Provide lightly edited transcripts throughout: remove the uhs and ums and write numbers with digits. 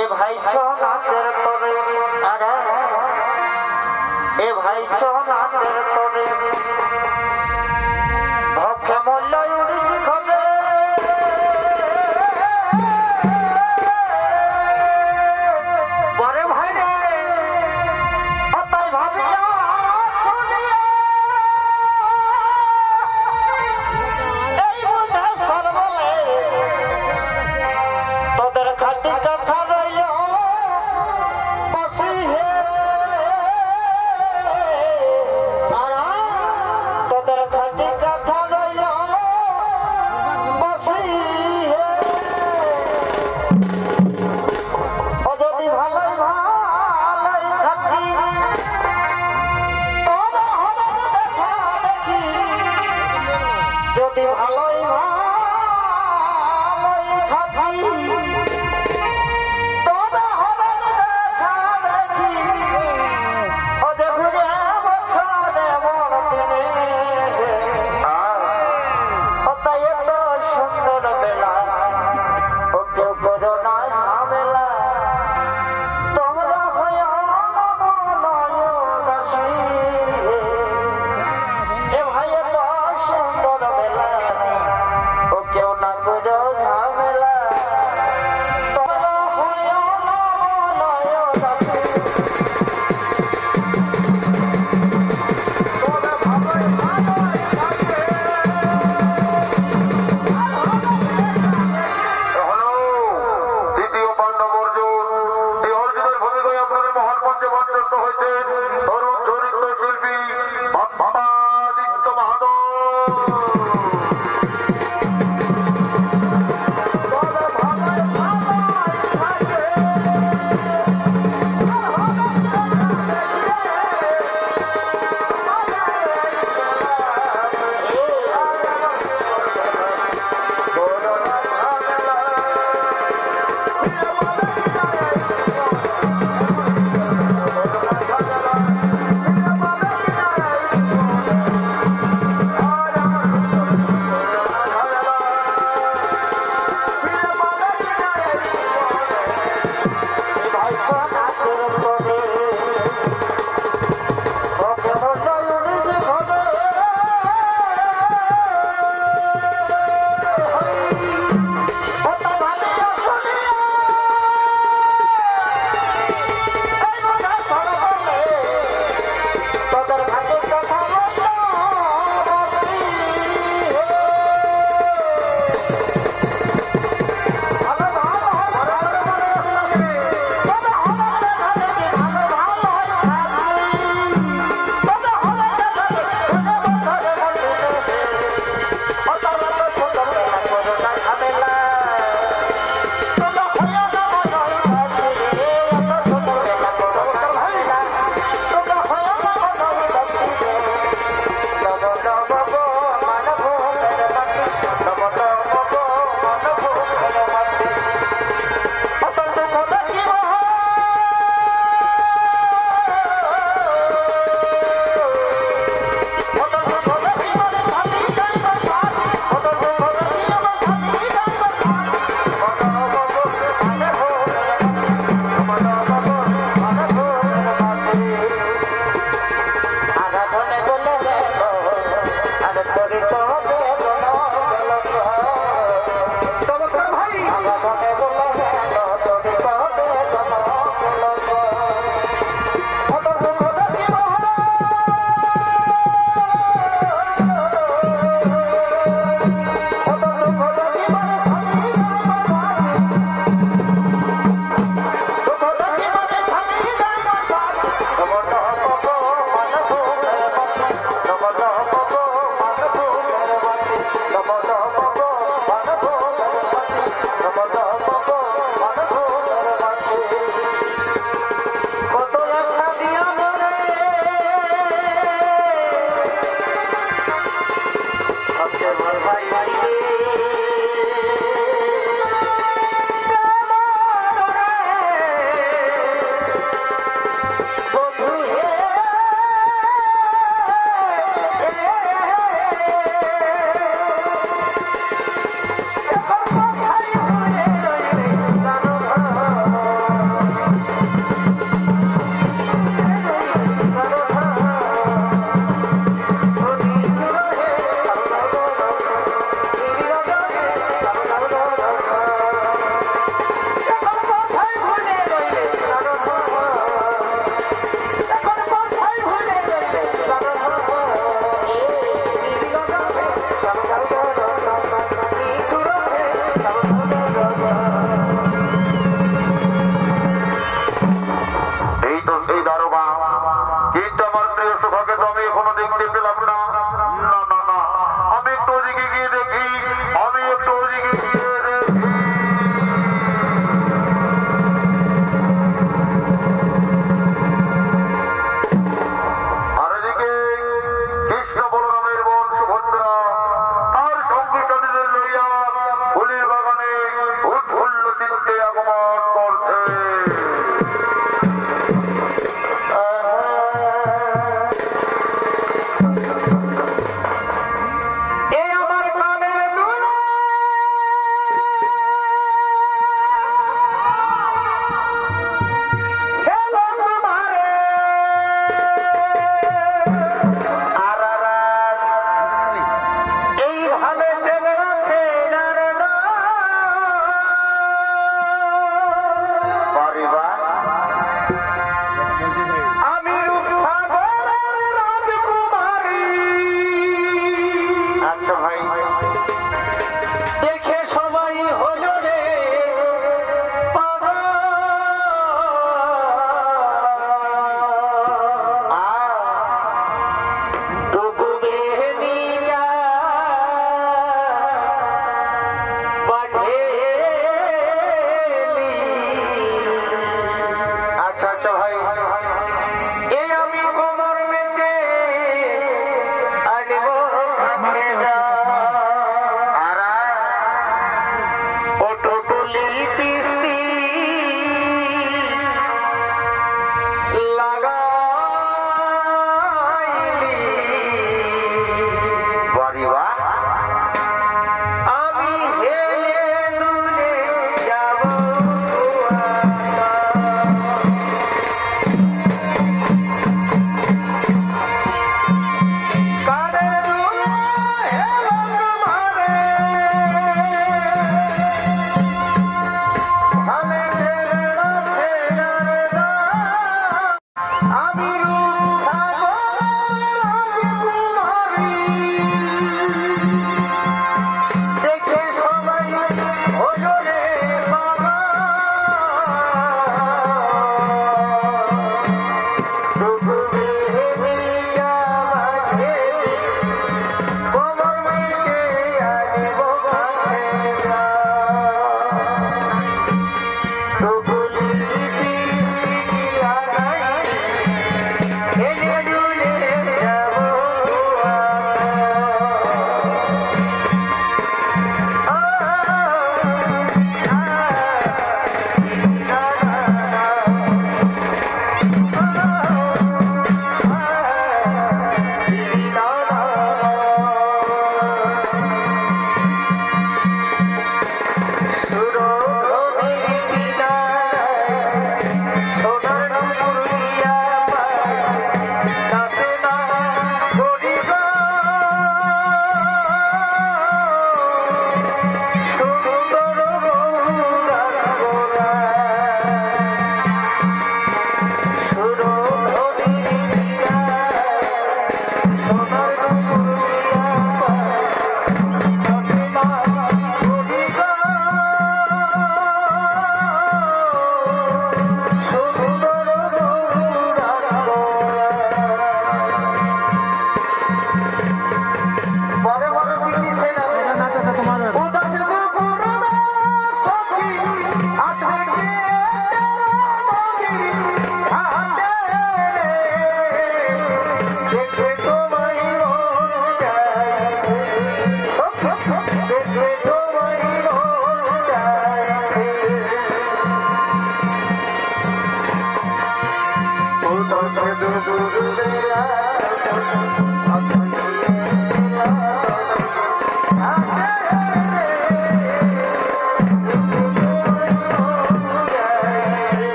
ए भाई सोना तेरे तोरे अरे ए भाई सोना तेरे तोरे भखे मोल्ला उड़िस खबे बड़े भाई रे अतई भाबिया सुनिए এই বুঝে সর্বলে তোদের খাতি কথা রইল বসি হে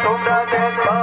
তোমরা দেখো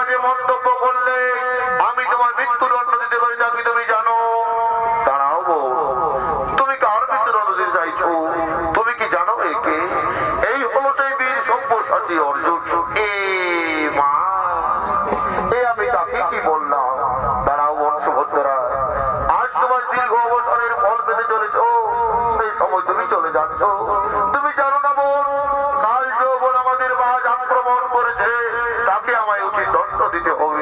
বাজে মন্তব্য করলে আমি তোমার মৃত্যুদণ্ড দিতে পারি, তা কি তুমি জানো? দাঁড়াও বোন, তুমি কার মৃত্যুদণ্ড দিতে চাইছো? তুমি কি জানো একে? এই হলো সেই বীর সব্যসাচী অর্জুন। এ মা, এ আমি তাকে কি বললাম? দাঁড়াও বোন সুভদ্রা, আজ তোমার দীর্ঘ অবসরের ফল পেতে চলেছ, সেই সময় তুমি চলে যাচ্ছ। তুমি জানো না বোন, কাল যৌবন আমাদের মাঝ আক্রমণ করেছে, তাকে আমায় উচিত দণ্ড দিতে হবে।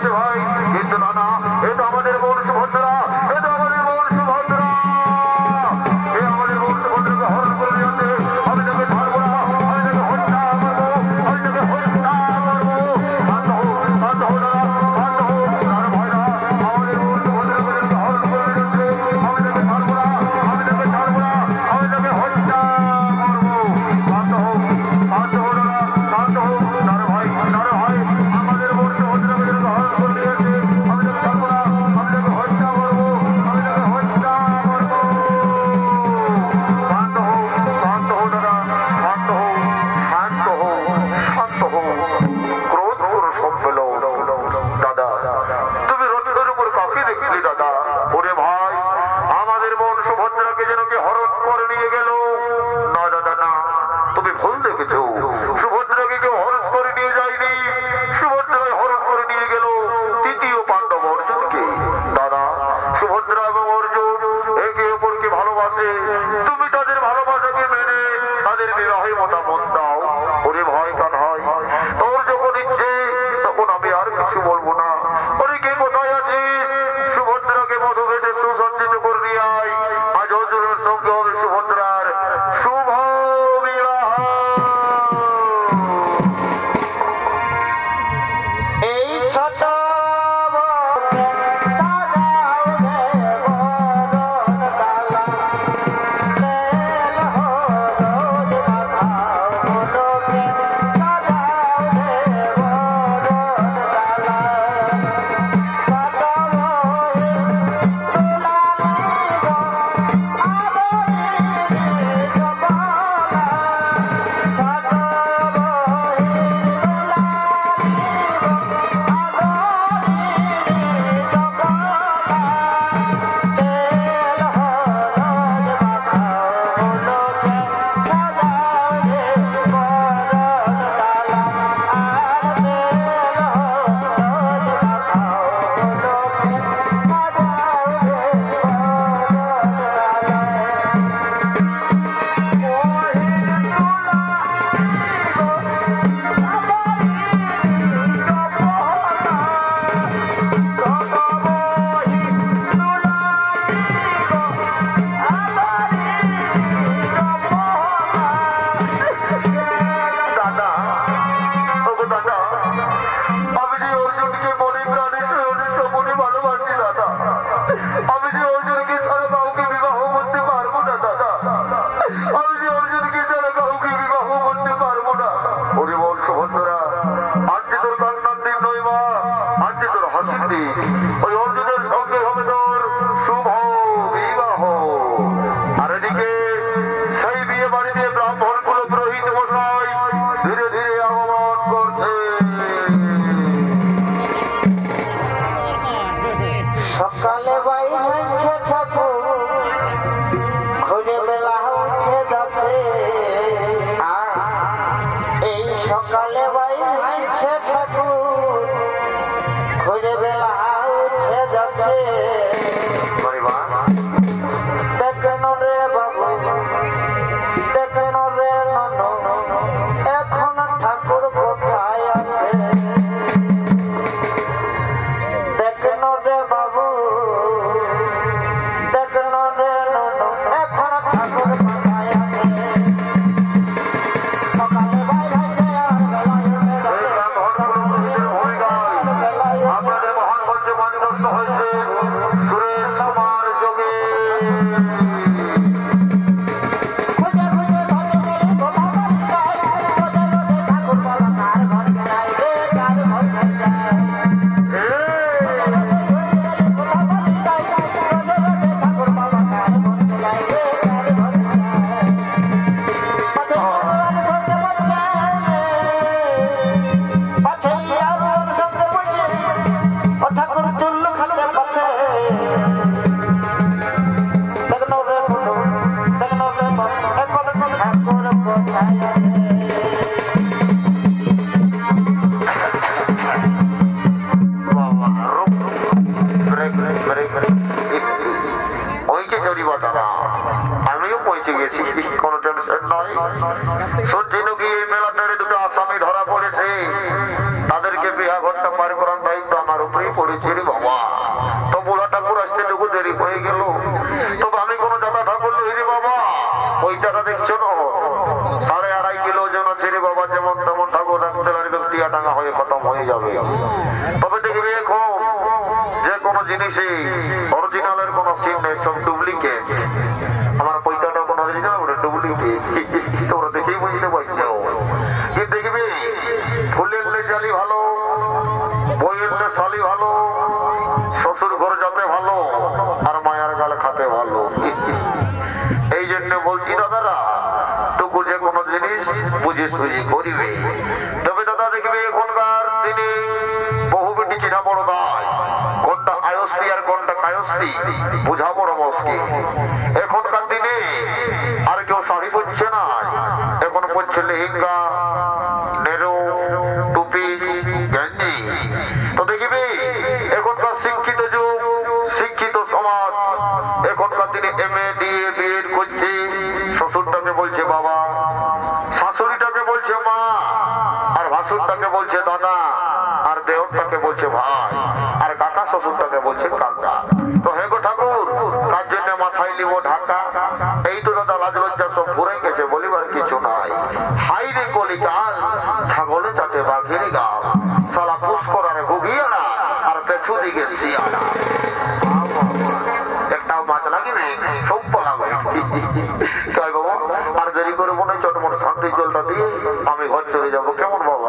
করছে ভাই, কিন্তু না না, এ তো আমাদের বোন সুভদ্রা, এ তো আমাদের বোন সুভদ্রা, এ আমাদের বোন সুভদ্রাকে হরণ করে নিয়ে আসে। আমি তাকে ছাড়বো না, আমি তাকে হত্যা করবো, আমি তাকে হত্যা করবো। শান্ত হো, শান্ত হো দাদা, শান্ত হো, তার ভয় না, আমাদের বোন সুভদ্রাকে হরণ করে নিয়ে আসে। আমি তাকে ছাড়বো না, আমি তাকে ছাড়বো না, আমি তাকে হত্যা করবো। শান্ত হো, শান্ত হো দাদা, শান্ত হো, তার ভয়, তার ভয়, আমাদের বোন সুভদ্রাকে হরণ করে নিয়ে আসে। আমি তাকে ছাড়বো না, আমি তাকে হত্যা করবো, আমি তাকে হত্যা করবো। শান্ত হো, শান্ত হো দাদা, শান্ত হো, শান্ত হো, শান্ত হো, ক্রোধ করো সব ফেলো। দাদা, তুমি রথের উপর কাকে দেখলি দাদা? ওরে ভাই, আমাদের বোন সুভদ্রাকে যেন কে হরণ করে নিয়ে গেল। না দাদা না, তুমি ভুল দেখেছো, সুভদ্রাকে কেউ হরণ করে নিয়ে যায়নি, সুভদ্রাকে হরণ করে নিয়ে গেল তৃতীয় পাণ্ডব অর্জুনকে। দাদা, সুভদ্রা এবং অর্জুন একে অপরকে ভালোবাসে, তুমি তাদের ভালোবাসাকে মেনে তাদের বিবাহে মতামত দাও। ওরে ভয় কান হয়, তোর যখন ইচ্ছে তখন আমি আর কিছু বলবো না। ওরে কে কোথায় আছিস? সুভদ্রাকে মধু বেটে সুসজ্জিত করে নিয়ে আয়। আজ অর্জুনের সঙ্গে হবে সুভদ্রার শুভ বিবাহ। এই ছোট ওই অর্জুনের সঙ্গে হবে তোর শুভ বিবাহ। আর এদিকে সেই বিয়ে বাড়িতে ব্রাহ্মণ কুল পুরোহিত মশাই ধীরে ধীরে আগমন করছে। সকালে বাইর হয়েছে ঠাকুর, খুঁজে বেলা উঠে যাচ্ছে। এই সকালে বাইর হয়েছে ঠাকুর, খুঁজে বেলা উঠে যাচ্ছে। দেখেন রে বাবু, দেখেন রে ননু, এখন ঠাকুর কোথায় আছে? দেখেন রে বাবু, দেখেন রে ননু, এখন ঠাকুর কোথায় আছে? সকালে বাইরে হয়েছে আর বেলায় উঠে যাচ্ছে। আপনাদের মহান মঞ্চে মঞ্চস্থ হয়েছে সুরেশ কুমার যোগে। খুঁজে খুঁজে ধরে গেলে গোলা বাড়ি যায়, রোদে রোদে ঠাকুর বলা কার ঘর যায় রে, কার ঘর যায়। গোলা বাড়ি যায়, রোদে রোদে ঠাকুর বলা কার ঘর যায় রে, কার ঘর যায়। পাছে আগুন সঙ্গে বসে, পাছে আগুন সঙ্গে বসে, ও ঠাকুর চুল্লু খাতে পাচ্ছে। দেখনো রে বন্ধু, দেখনো রে বন্ধু, এখন ঠাকুর কোথায় আছে? ওই যে জড়িবাটা না, আমিও পৌঁছে গেছি, কোনো টেনশন নয়। শুনছি নাকি এই মেলাটারে দুটো আসামি ধরা পড়েছে, তাদেরকে বিহাঘরটা পার করার দায়িত্ব আমার উপরে জিনিসে অরিজিনালের কোনো সিন নেই, সব ডুপ্লিকেট। আমার পয়সাটা কোনো অরিজিনাল ওটা ডুপ্লিকেট, তোমরা দেখেই বুঝতে পারছো। কি দেখবি ফুলের লেজালি ভালো, বইয়ের শালি ভালো, শ্বশুর ঘর যাতে ভালো, আর মায়ার গাল খাতে ভালো। এই জন্য বলছি দাদারা, টুকু যে কোনো জিনিস বুঝে সুঝে করিবে। তবে দাদা দেখবে এখনকার দিনে বহু বেটি চিনা বড় দায়, কোনটা আয়স্তি আর কোনটা কায়স্তি বোঝা বড় মুশকিল। এখনকার দিনে আর কেউ শাড়ি পরছে না, এখন পরছে লেহেঙ্গা, নেরো, টুপি, গেঞ্জি। তো দেখবি এখনকার শিক্ষিত যুগ, শিক্ষিত সমাজ, এখনকার দিনে MA DA BEd করছে, শ্বশুরটাকে বলছে বাবা, শাশুড়িটাকে বলছে মা, আর ভাসুরটাকে বলছে দাদা, আর দেওরটাকে বলছে ভাই, আর কাকা শ্বশুরটাকে বলছে কাকা। তো হে গো ঠাকুর, কার জন্য মাথায় নিব ঢাকা? এই তো দাদা লাজ লজ্জা সব ঘুরে গেছে, বলিবার কিছু নাই। হাই রে কলিকাল, ছাগলে চাটে বাঘের গাল, সালা পুষ্কর আর গুগিয়ানা, আর পেছু দিকে শিয়ানা। একটাও মাছ লাগিবে, সব পলাবে। তাই বাবা আর দেরি করবো না, চটমট শান্তির জলটা দিয়ে আমি ঘর চলে যাবো, কেমন বাবা?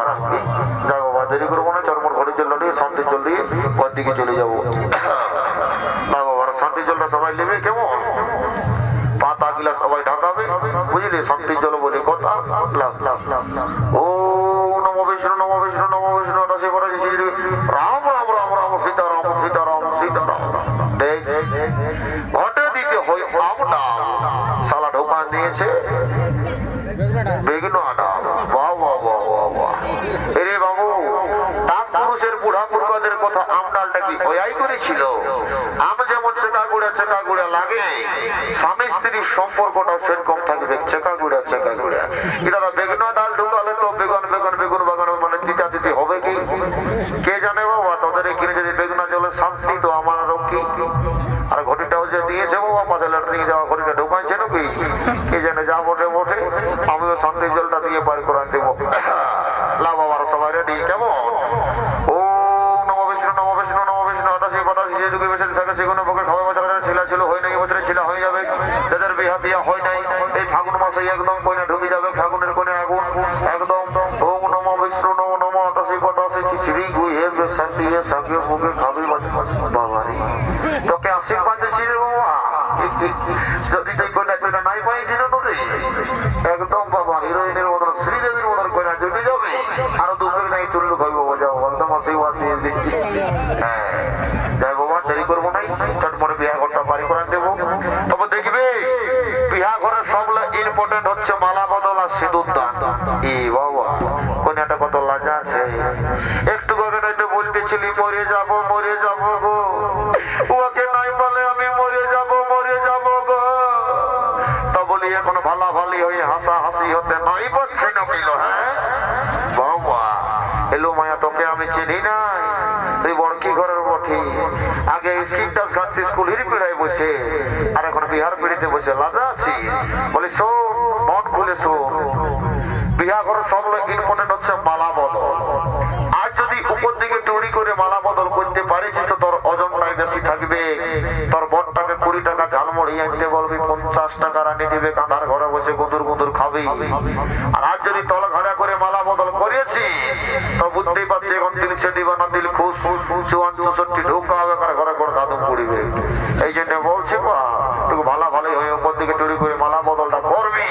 যাই বাবা, দেরি করবো না, চটমট ঘরের জলটা দিয়ে শান্তির জল দিয়ে ঘর দিকে চলে যাবো। না বাবা, শান্তির জলটা সবাই নেবে, কেমন পাতা গিলা সবাই ঢাকাবে, বুঝলি? শান্তির জল বলে কথা। ও নম বিষ্ণু, নম বিষ্ণু, নম বিষ্ণু, রাম রাম রাম রাম, সীতারাম সীতারাম সীতারাম। ঘটে দিতে হয় আমটা, সালা ঢোকান দিয়েছে বেগুন আটা। বাহ বাহ বাহ বাহ বাহ। এরে বাবু, তাপ পুরুষের বুড়া পুরুষদের কথা আমডালটা কি ওয়াই করেছিল? আম যেমন চেকা গুড়া লাগে, স্বামী স্ত্রীর সম্পর্কটা সেরকম থাকবে, চেকা গুড়া। এটা বেগুন ডাল ঢুকালে তো বেগুন বেগুন বেগুন বাগান মানে দিতা দিতে হবে কি কে জানে বাবা? তোদের কিনে যদি বেগুনা জলে শান্তি, তো আমার রক্ষী। আর ঘটিটাও যে দিয়েছে বাবা, পাশে ল্যাট্রিন যাওয়া ঘটিটা ঢুকাইছে নাকি কে জানে, যা বটে বটে। আমিও শান্তির জলটা দিয়ে পার করে দেবো। লাভ আমার সবাই রেডি, কেমন? ও নম বিষ্ণু, নম বিষ্ণু, নম বিষ্ণু, আটাশি পাটাশি, যে যুগে বেঁচে থাকে সেগুলো পক্ষে খাওয়া বছর ছেলা ছিল হয় নাই, বছরে ছেলা হয়ে যাবে। যাদের বিহা দিয়া হয় নাই, এই ফাগুন মাসে একদম কইনা ঢুকে যাবে, ফাগুনের কোনে আগুন একদম। ওম নম বিষ্ণু, নম নম আটাশি পাটাশি, খিচড়ি গুইয়ে শান্তি সাকে মুখে খাবি বাবা রে। তোকে আশীর্বাদ দিচ্ছি রে বাবা, যদি তুই কইনা কইনা নাই পাইছি না তোরে, একদম বাবা হিরোইনের মতন, শ্রীদেবীর মতন কইনা জুটে যাবে। আরো দুপুরে নাই চুল্লু খাইবো, যাও একদম আশীর্বাদ দিয়ে দিচ্ছি। হ্যাঁ যাই বাবা, দেরি করবো নাই, চটমটে বিয়া ঘরটা বাড়ি করে দেবো। তবে দেখবে বিয়া ঘরের সব ইম্পর্টেন্ট হচ্ছে মালা বদল আর সিঁদুর দান। ই বাবা, কন্যাটা কত লাজা আছে। একটু আগে নয়তো বলতেছিলি মরে যাবো গো, ওকে নাই বলে আমি মরে যাবো গো। তা বলি এখন ভালা ভালি হয়ে হাসা হাসি হতে নাই পারছি না মিল। হ্যাঁ বাবা, এলো মায়া, তোকে আমি চিনি নাই, তুই বড়কি ঘরের বটি। আগে স্কিনটা ঘাটতে স্কুলের পিড়ায় বসে, আর এখন বিহার পিড়িতে বসে লাজা আছি। বলি শোন, মন খুলে শোন, বিহা ঘরের সব ইম্পর্টেন্ট হচ্ছে মালা বদল। আর যদি উপর দিকে টুড়ি করে মালা বদল করতে পারিস, তো তোর ওজনটাই বেশি থাকবে। তোর বরটাকে 20 টাকা ঝালমুড়ি আনতে বলবি, 50 টাকা রানি দিবে, কাঁধার ঘরে বসে গুদুর গুদুর খাবি। আর যদি তল ঘাড়া করে মালা বদল করিয়েছি, তো বুঝতেই পারছি এখন দিলছে দিবা না দিল খুশ, 54-64 ঢোকা হবে, কার ঘরে ঘরে দাদু পড়িবে। এই জন্য বলছি বা তুই ভালো ভালোই হয়ে উপর দিকে টুড়ি করে মালা বদলটা করবি।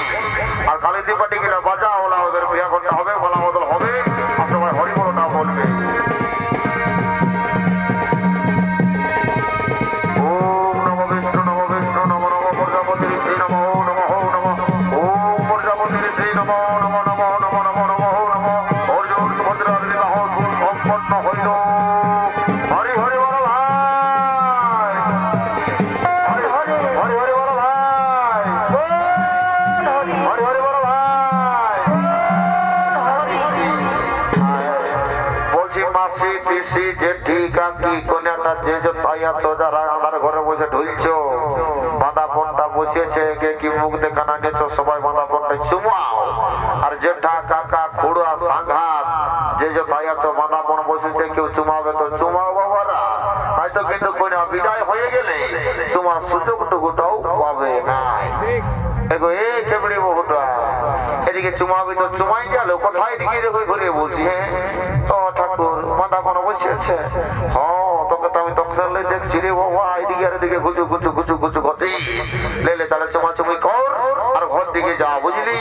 আর কালী দীপাটি কিনা বাজা ওলা হবে, বিয়া করতে হবে, মালা বদল হবে, আর সবাই হরিবলটা বলবে। ওম নম বিষ্ণু, নম বিষ্ণু, নম নম প্রজাপতি শ্রী নম নম নম। ওম প্রজাপতি শ্রী নম নম নম নম নম নম নম। অর্জুন সুভদ্রার বিবাহ সম্পন্ন হইল। হরি হরি বল ভাই, হরি হরি হরি হরি বল ভাই, হরি হরি বল ভাই। বলছি মাসি পিসি জেঠি কাকি কোনটা যে যে ভাই আছো, যারা আমার ঘরে বসে ঢুলছো, বাঁধা ফোনটা বসিয়েছে, কে কি মুখ দেখানা গেছো, সবাই বাঁধা ফোনটা চুমাও। আর জেঠা কাকা খুড়া সাংঘাত যে যে ভাই আছো, বাঁধা ফোন বসেছে, কেউ চুমাবে তো চুমাও বাবারা, হয়তো কিন্তু কোন গেলে তোমার সুযোগটুকুটাও পাবে না। দেখো এই খেবড়ি বহুটা এদিকে চুমাবি তো চুমাই গেল, কোথায় দিকে দেখো ঘুরে বলছি। হ্যাঁ ও ঠাকুর মাথা কোনো বসে আছে। হ্যাঁ তোকে তো আমি তখন দেখছি রে বাবা, এদিকে আর এদিকে গুচু গুচু গুচু গুচু করতে লেলে তাহলে চুমাচুমি কর আর ঘর দিকে যা, বুঝলি?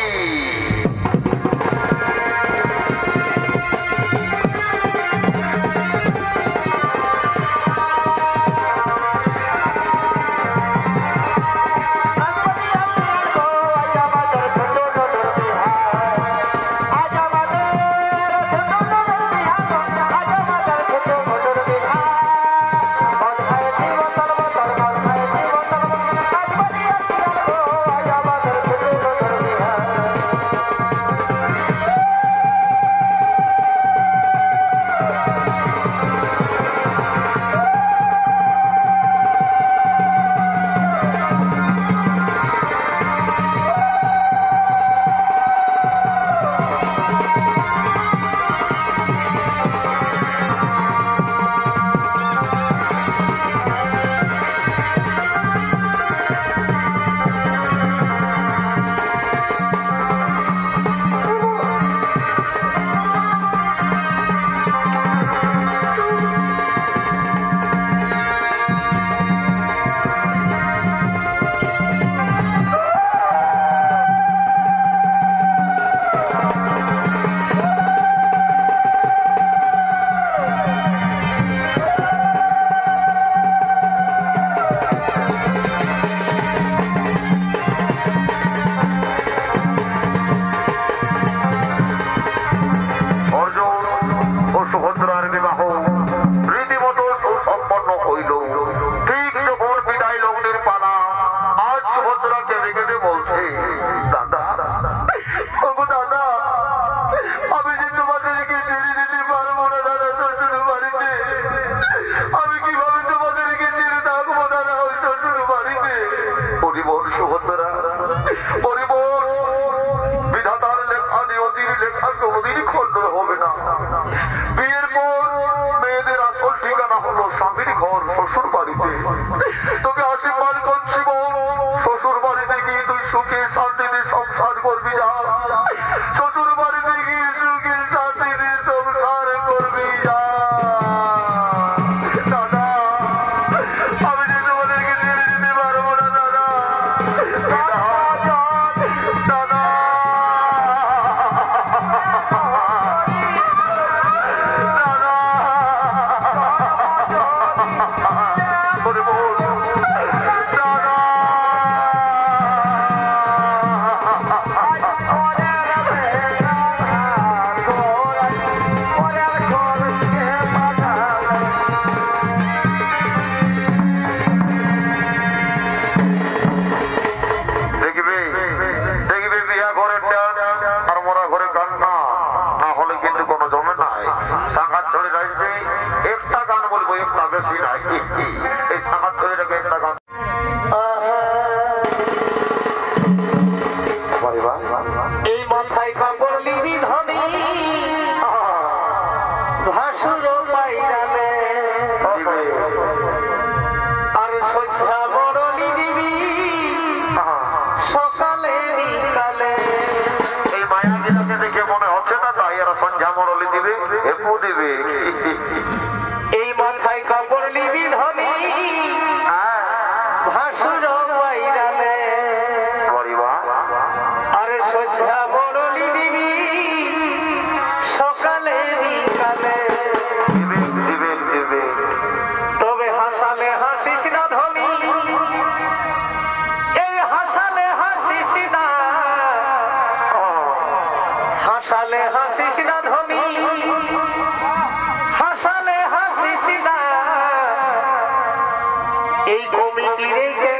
এই কমিটি রেখে